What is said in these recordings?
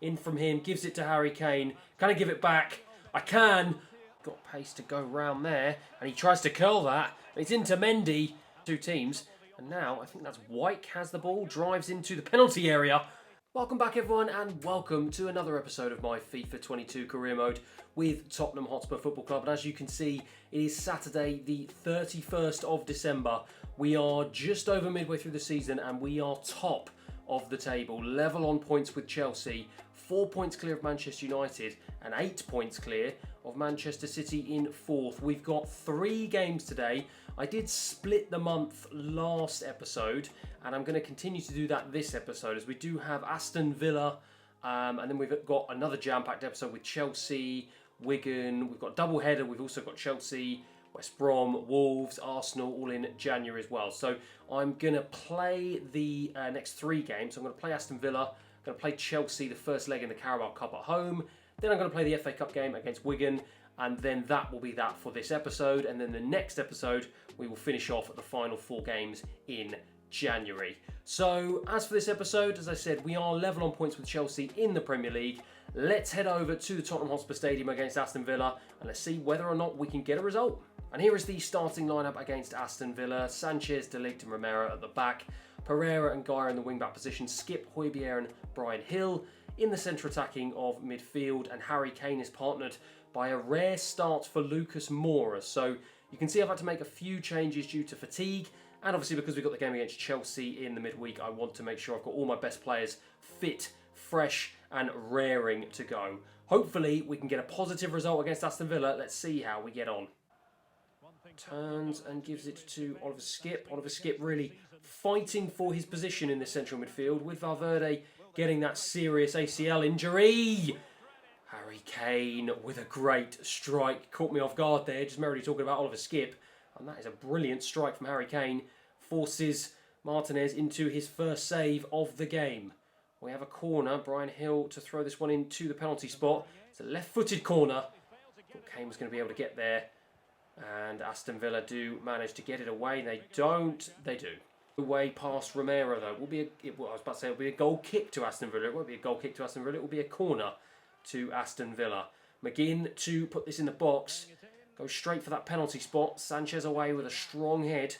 in from him, gives it to Harry Kane. Can I give it back? I can. Got pace to go round there, and he tries to curl that. It's into Mendy. Two teams, and now I think that's White has the ball, drives into the penalty area. Welcome back everyone, and welcome to another episode of my FIFA 22 career mode with Tottenham Hotspur Football Club. And as you can see, it is Saturday the 31st of December. We are just over midway through the season and we are top of the table, level on points with Chelsea, 4 points clear of Manchester United and 8 points clear of Manchester City in fourth. We've got 3 games today. I did split the month last episode and I'm going to continue to do that this episode as we do have Aston Villa and then we've got another jam-packed episode with Chelsea, Wigan. We've got a double header. We've also got Chelsea, West Brom, Wolves, Arsenal all in January as well. So I'm going to play the next 3 games. So I'm going to play Aston Villa, I'm going to play Chelsea the first leg in the Carabao Cup at home. Then I'm going to play the FA Cup game against Wigan. And then that will be that for this episode. And then the next episode, we will finish off the final 4 games in January. So as for this episode, as I said, we are level on points with Chelsea in the Premier League. Let's head over to the Tottenham Hotspur Stadium against Aston Villa and let's see whether or not we can get a result. And here is the starting lineup against Aston Villa. Sanchez, De Ligt and Romero at the back. Pereira and Guyer in the wing-back position. Skip, Højbjerg and Bryan Hill in the centre attacking of midfield. And Harry Kane is partnered by a rare start for Lucas Moura. So you can see I've had to make a few changes due to fatigue. And obviously because we've got the game against Chelsea in the midweek, I want to make sure I've got all my best players fit, fresh and raring to go. Hopefully we can get a positive result against Aston Villa. Let's see how we get on. Turns and gives it to Oliver Skip. Oliver Skip really fighting for his position in the central midfield with Valverde getting that serious ACL injury. Harry Kane with a great strike. Caught me off guard there, just merely talking about Oliver Skip. And that is a brilliant strike from Harry Kane. Forces Martinez into his first save of the game. We have a corner. Bryan Hill to throw this one into the penalty spot. It's a left-footed corner. Thought Kane was going to be able to get there. And Aston Villa do manage to get it away. They don't. They do. Away past Romero though. I was about to say it will be a goal kick to Aston Villa. It won't be a goal kick to Aston Villa. It will be a corner to Aston Villa. McGinn to put this in the box. Goes straight for that penalty spot. Sanchez away with a strong head.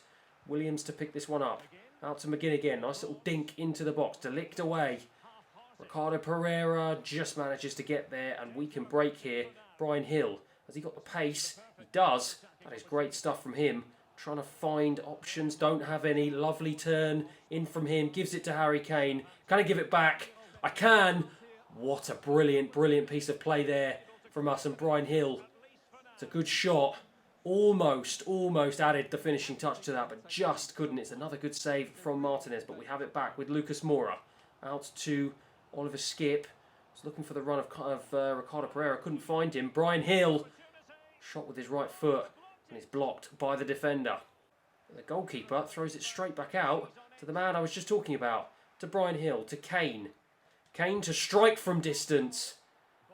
Williams to pick this one up. Out to McGinn again. Nice little dink into the box. De Ligt away. Ricardo Pereira just manages to get there and we can break here. Bryan Hill. Has he got the pace? He does. That is great stuff from him. Trying to find options. Don't have any. Lovely turn in from him. Gives it to Harry Kane. Can I give it back? I can. What a brilliant, brilliant piece of play there from us and Bryan Hill. It's a good shot. Almost added the finishing touch to that, but just couldn't. It's another good save from Martinez, but we have it back with Lucas Moura. Out to Oliver Skip. Was looking for the run of Ricardo Pereira. Couldn't find him. Bryan Hill. Shot with his right foot. And it's blocked by the defender. The goalkeeper throws it straight back out to the man I was just talking about. To Bryan Hill. To Kane. Kane to strike from distance.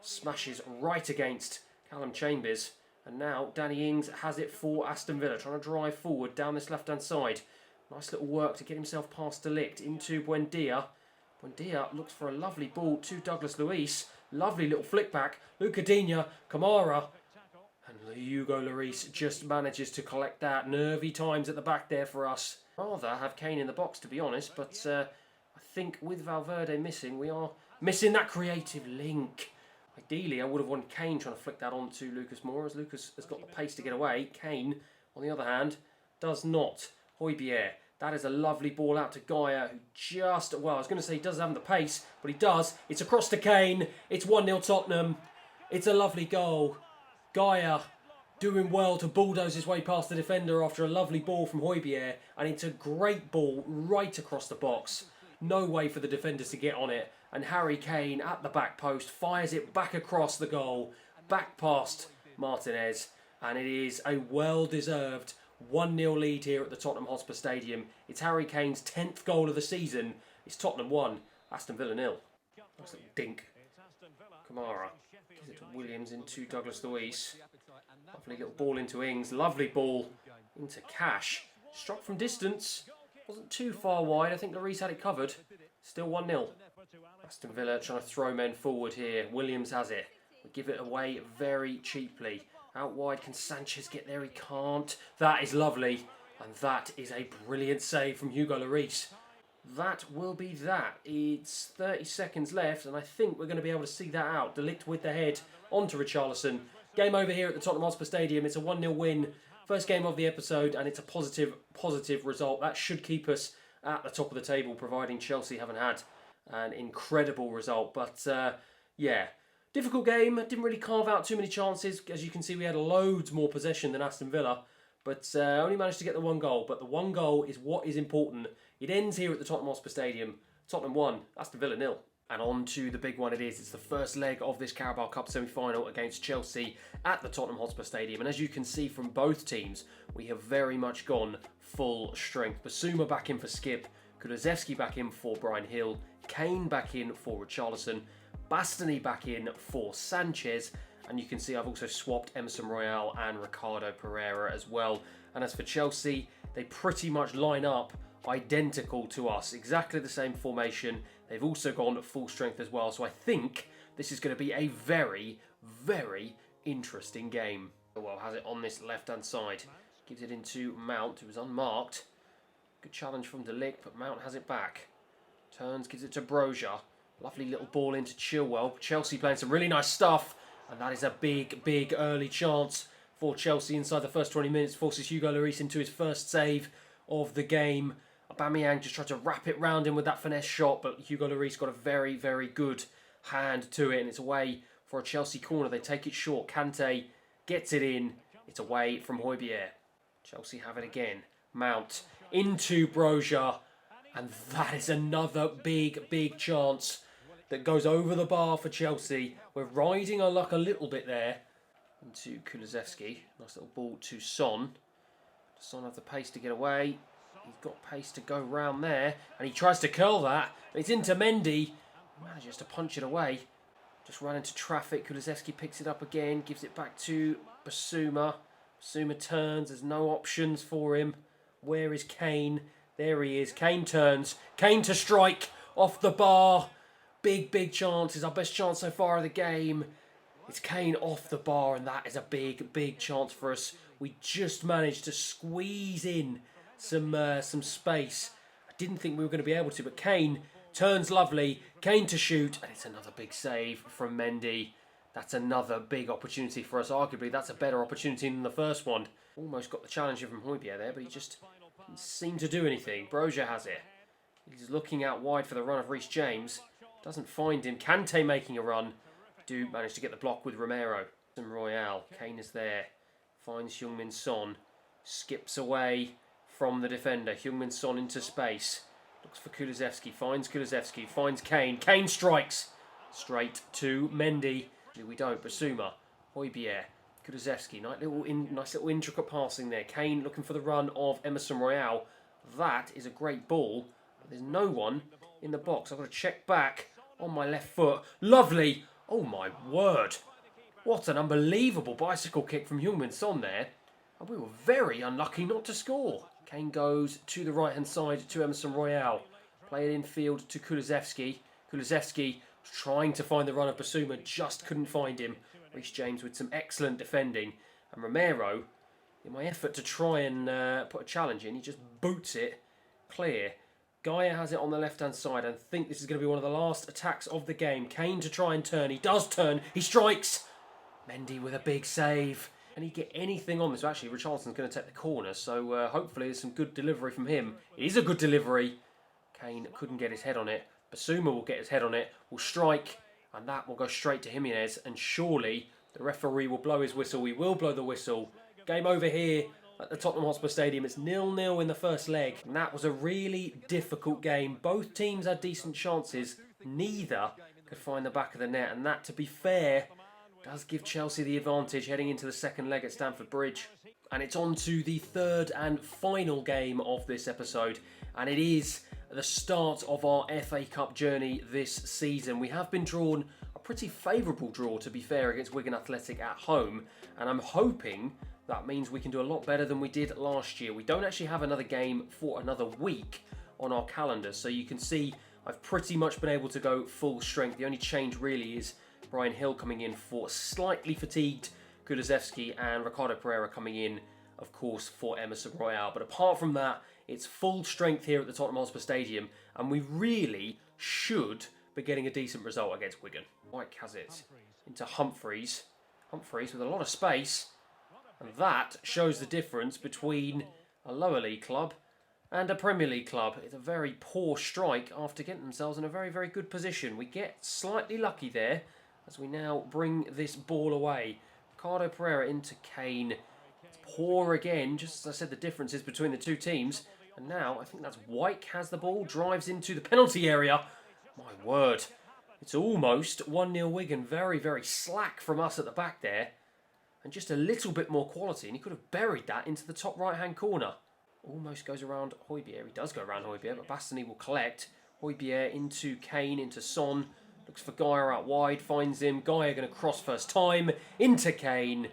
Smashes right against Callum Chambers. And now Danny Ings has it for Aston Villa. Trying to drive forward down this left-hand side. Nice little work to get himself past De Ligt into Buendia. Buendia looks for a lovely ball to Douglas Luiz. Lovely little flick back. Lucadinha, Kamara. And Hugo Lloris just manages to collect that. Nervy times at the back there for us. Rather have Kane in the box, to be honest. But I think with Valverde missing, we are missing that creative link. Ideally, I would have wanted Kane trying to flick that on to Lucas Moura, as Lucas has got the pace to get away. Kane, on the other hand, does not. Højbjerg, that is a lovely ball out to Guyer, who just, well, I was going to say he doesn't have the pace, but he does. It's across to Kane. It's 1-0 Tottenham. It's a lovely goal. Guyer doing well to bulldoze his way past the defender after a lovely ball from Højbjerg, and it's a great ball right across the box. No way for the defenders to get on it. And Harry Kane at the back post fires it back across the goal, back past Martinez. And it is a well-deserved 1-0 lead here at the Tottenham Hotspur Stadium. It's Harry Kane's 10th goal of the season. It's Tottenham 1, Aston Villa 0. Nice little dink. Kamara gives it to Williams into Douglas Luiz. Lovely little ball into Ings. Lovely ball into Cash. Struck from distance. Wasn't too far wide. I think Lloris had it covered. Still 1-0. Aston Villa trying to throw men forward here. Williams has it. We give it away very cheaply. Out wide, can Sanchez get there? He can't. That is lovely. And that is a brilliant save from Hugo Lloris. That will be that. It's 30 seconds left, and I think we're going to be able to see that out. De Ligt with the head onto Richarlison. Game over here at the Tottenham Hotspur Stadium. It's a 1-0 win. First game of the episode, and it's a positive result. That should keep us at the top of the table, providing Chelsea haven't had an incredible result. But, yeah, difficult game. Didn't really carve out too many chances. As you can see, we had loads more possession than Aston Villa. But only managed to get the one goal. But the one goal is what is important. It ends here at the Tottenham Hotspur Stadium. Tottenham 1, Aston Villa 0. And on to the big one it is. It's the first leg of this Carabao Cup semi-final against Chelsea at the Tottenham Hotspur Stadium. And as you can see from both teams, we have very much gone full strength. Basuma back in for Skip. Kulusevski back in for Brian Hill. Kane back in for Richarlison. Bastoni back in for Sanchez. And you can see I've also swapped Emerson Royale and Ricardo Pereira as well. And as for Chelsea, they pretty much line up identical to us. Exactly the same formation. They've also gone at full strength as well. So I think this is going to be a very, very interesting game. Well, has it on this left-hand side. Gives it into Mount, who was unmarked. Good challenge from De Ligt, but Mount has it back. Turns, gives it to Broja. Lovely little ball into Chilwell. Chelsea playing some really nice stuff. And that is a big, big early chance for Chelsea inside the first 20 minutes. Forces Hugo Lloris into his first save of the game. Aubameyang just tried to wrap it round him with that finesse shot, but Hugo Lloris got a very, very good hand to it, and it's away for a Chelsea corner. They take it short. Kante gets it in. It's away from Højbjerg. Chelsea have it again. Mount into Broja, and that is another big, big chance that goes over the bar for Chelsea. We're riding our luck a little bit there. Into Kulusevski. Nice little ball to Son. Does Son have the pace to get away? He's got pace to go round there. And he tries to curl that. It's into Mendy. He manages to punch it away. Just ran into traffic. Kulusevski picks it up again. Gives it back to Basuma. Basuma turns. There's no options for him. Where is Kane? There he is. Kane turns. Kane to strike off the bar. Big, big chance. It's our best chance so far of the game. It's Kane off the bar, and that is a big, big chance for us. We just managed to squeeze in some space. I didn't think we were going to be able to, but Kane turns lovely. Kane to shoot, and it's another big save from Mendy. That's another big opportunity for us. Arguably, that's a better opportunity than the first one. Almost got the challenge from Højbjerg there, but he just didn't seem to do anything. Broja has it. He's looking out wide for the run of Reece James. Doesn't find him. Kante making a run. Do manage to get the block with Romero. And Royale. Kane is there. Finds Heung-min Son. Skips away from the defender. Heung-min Son into space. Looks for Kulusevski. Finds Kulusevski. Finds Kane. Kane strikes. Straight to Mendy. We don't. Basuma. Højbjerg. Kulusevski. Nice little intricate passing there. Kane looking for the run of Emerson Royale. That is a great ball. But there's no one in the box. I've got to check back on my left foot. Lovely. Oh my word. What an unbelievable bicycle kick from Heung-min Son there. And we were very unlucky not to score. Kane goes to the right hand side to Emerson Royale. Play it infield to Kulusevski. Kulusevski was trying to find the run of Basuma. Just couldn't find him. Reece James with some excellent defending. And Romero, in my effort to try and put a challenge in, he just boots it clear. Gaia has it on the left-hand side, and I think this is going to be one of the last attacks of the game. Kane to try and turn. He does turn. He strikes. Mendy with a big save. Can he get anything on this? Well, actually, Richarlison's going to take the corner, so hopefully there's some good delivery from him. It is a good delivery. Kane couldn't get his head on it. Basuma will get his head on it, will strike, and that will go straight to Jimenez, and surely the referee will blow his whistle. We will blow the whistle. Game over here at the Tottenham Hotspur Stadium. It's 0-0 in the first leg. And that was a really difficult game. Both teams had decent chances. Neither could find the back of the net. And that, to be fair, does give Chelsea the advantage heading into the second leg at Stamford Bridge. And it's on to the third and final game of this episode. And it is the start of our FA Cup journey this season. We have been drawn a pretty favourable draw, to be fair, against Wigan Athletic at home. And I'm hoping that means we can do a lot better than we did last year. We don't actually have another game for another week on our calendar. So you can see I've pretty much been able to go full strength. The only change really is Bryan Hill coming in for slightly fatigued Kulusevski and Ricardo Pereira coming in, of course, for Emerson Royale. But apart from that, it's full strength here at the Tottenham Hotspur Stadium, and we really should be getting a decent result against Wigan. White has it into Humphreys. Humphreys with a lot of space, and that shows the difference between a lower league club and a Premier League club. It's a very poor strike after getting themselves in a very, very good position. We get slightly lucky there as we now bring this ball away. Ricardo Pereira into Kane. It's poor again, just as I said, the differences between the two teams. And now, I think that's White has the ball, drives into the penalty area. My word. It's almost 1-0 Wigan. Very, very slack from us at the back there. And just a little bit more quality, and he could have buried that into the top right-hand corner. Almost goes around Højbjerg. He does go around Højbjerg, but Bastoni will collect. Højbjerg into Kane, into Son. Looks for Geyer out wide, finds him. Geyer going to cross first time. Into Kane.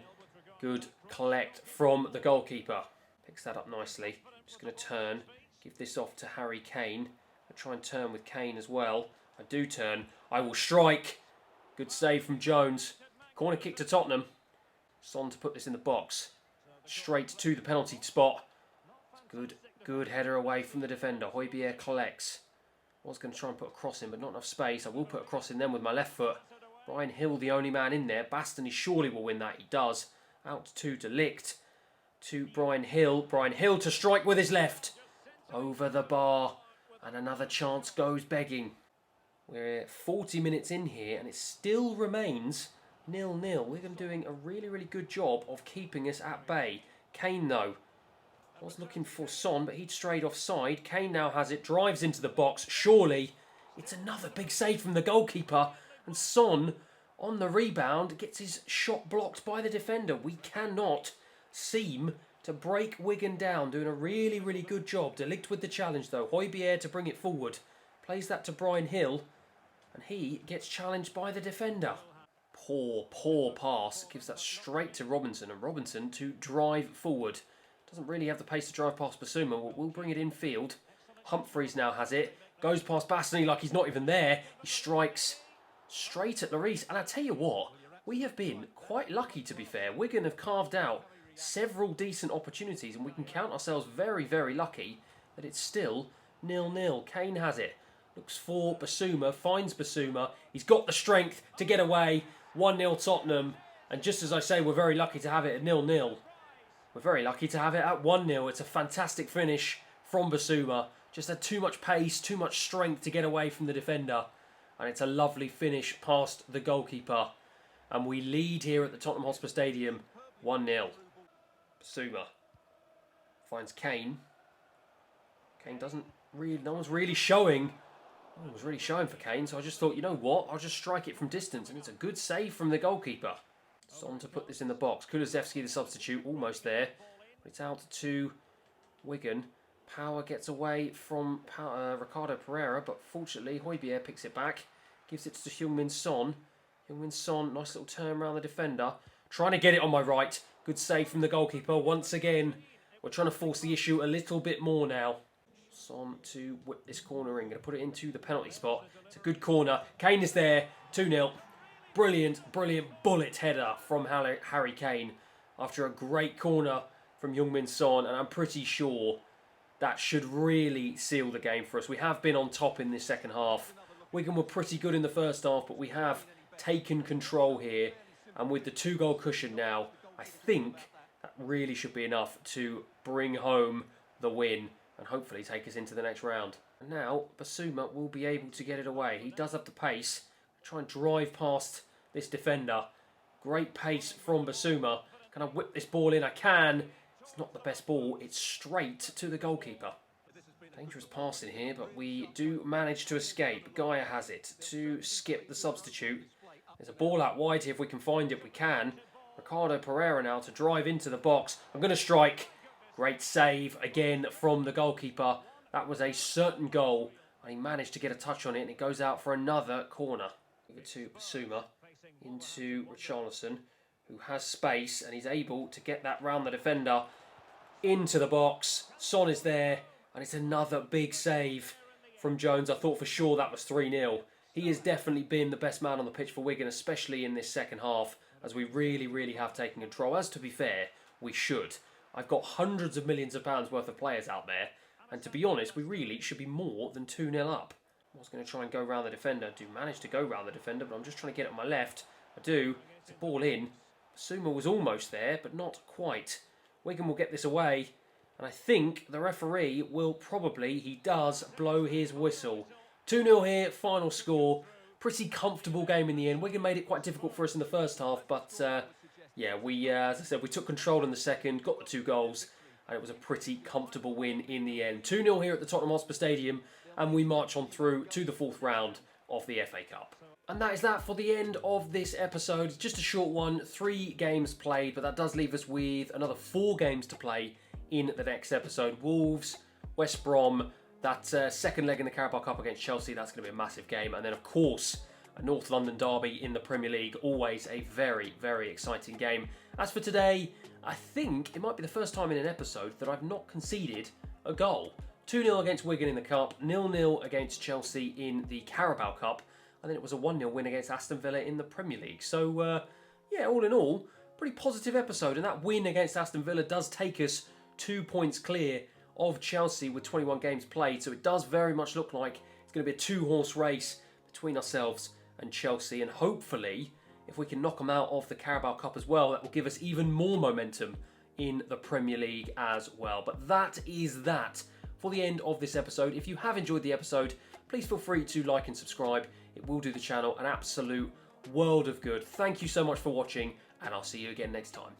Good collect from the goalkeeper. Picks that up nicely. Just going to turn. Give this off to Harry Kane. I'll try and turn with Kane as well. I do turn. I will strike. Good save from Jones. Corner kick to Tottenham. Son to put this in the box. Straight to the penalty spot. Good header away from the defender. Højbjerg collects. I was going to try and put a cross in, but not enough space. I will put a cross in then with my left foot. Bryan Hill, the only man in there. Bastoni surely will win that. He does. Out to De Ligt. To Bryan Hill. Bryan Hill to strike with his left. Over the bar. And another chance goes begging. We're 40 minutes in here, and it still remains 0-0. Wigan doing a really, really good job of keeping us at bay. Kane, though, was looking for Son, but he'd strayed offside. Kane now has it, drives into the box. Surely, it's another big save from the goalkeeper. And Son, on the rebound, gets his shot blocked by the defender. We cannot seem to break Wigan down. Doing a really, really good job. De Ligt with the challenge, though. Højbjerg to bring it forward. Plays that to Bryan Hill. And he gets challenged by the defender. Poor pass. Gives that straight to Robinson. And Robinson to drive forward. Doesn't really have the pace to drive past Basuma. We'll bring it in field. Humphreys now has it. Goes past Bastoni like he's not even there. He strikes straight at Lloris. And I tell you what, we have been quite lucky, to be fair. Wigan have carved out several decent opportunities, and we can count ourselves very, very lucky that it's still 0-0. Kane has it. Looks for Basuma. Finds Basuma. He's got the strength to get away. 1-0 Tottenham. And just as I say, we're very lucky to have it at 0-0. We're very lucky to have it at 1-0. It's a fantastic finish from Basuma. Just had too much pace, too much strength to get away from the defender. And it's a lovely finish past the goalkeeper. And we lead here at the Tottenham Hotspur Stadium 1-0. Basuma finds Kane. Kane doesn't really... No one's really showing. No one was really showing for Kane. So I just thought, you know what? I'll just strike it from distance. And it's a good save from the goalkeeper. Son to put this in the box. Kulusevski, the substitute, almost there. It's out to Wigan. Power gets away from Ricardo Pereira, but fortunately Højbjerg picks it back. Gives it to Heung-min Son. Heung-min Son, nice little turn around the defender. Trying to get it on my right. Good save from the goalkeeper. Once again, we're trying to force the issue a little bit more now. Son to whip this corner in. Going to put it into the penalty spot. It's a good corner. Kane is there. 2-0. Brilliant bullet header from Harry Kane after a great corner from Heung-min Son, and I'm pretty sure that should really seal the game for us. We have been on top in this second half. Wigan were pretty good in the first half, but we have taken control here, and with the 2-goal cushion now, I think that really should be enough to bring home the win and hopefully take us into the next round. And now Basuma will be able to get it away. He does have the pace. Try and drive past this defender. Great pace from Basuma. Can I whip this ball in? I can. It's not the best ball. It's straight to the goalkeeper. Dangerous passing here, but we do manage to escape. Geyer has it to skip the substitute. There's a ball out wide here. If we can find it, we can. Ricardo Pereira now to drive into the box. I'm going to strike. Great save again from the goalkeeper. That was a certain goal. And he managed to get a touch on it, and it goes out for another corner. Over to Basuma, into Richarlison, who has space, and he's able to get that round the defender into the box. Son is there, and it's another big save from Jones. I thought for sure that was 3-0. He has definitely been the best man on the pitch for Wigan, especially in this second half, as we really have taken control. As to be fair, we should. I've got hundreds of millions of pounds worth of players out there, and to be honest, we really should be more than 2-0 up. I was going to try and go round the defender. I do manage to go round the defender, but I'm just trying to get it on my left. I do. It's a ball in. Suma was almost there, but not quite. Wigan will get this away, and I think the referee will probably, he does, blow his whistle. 2-0 here, final score. Pretty comfortable game in the end. Wigan made it quite difficult for us in the first half, but yeah, as I said, we took control in the second, got the 2 goals, and it was a pretty comfortable win in the end. 2-0 here at the Tottenham Hotspur Stadium, and we march on through to the 4th round of the FA Cup. And that is that for the end of this episode. Just a short one, 3 games played, but that does leave us with another 4 games to play in the next episode. Wolves, West Brom, that second leg in the Carabao Cup against Chelsea, that's going to be a massive game. And then, of course, a North London derby in the Premier League, always a very exciting game. As for today, I think it might be the first time in an episode that I've not conceded a goal. 2-0 against Wigan in the Cup, 0-0 against Chelsea in the Carabao Cup, and then it was a 1-0 win against Aston Villa in the Premier League. So, yeah, all in all, pretty positive episode. And that win against Aston Villa does take us 2 points clear of Chelsea with 21 games played. So it does very much look like it's going to be a 2-horse race between ourselves and Chelsea. And hopefully, if we can knock them out of the Carabao Cup as well, that will give us even more momentum in the Premier League as well. But that is that for the end of this episode. If you have enjoyed the episode, please feel free to like and subscribe. It will do the channel an absolute world of good. Thank you so much for watching, and I'll see you again next time.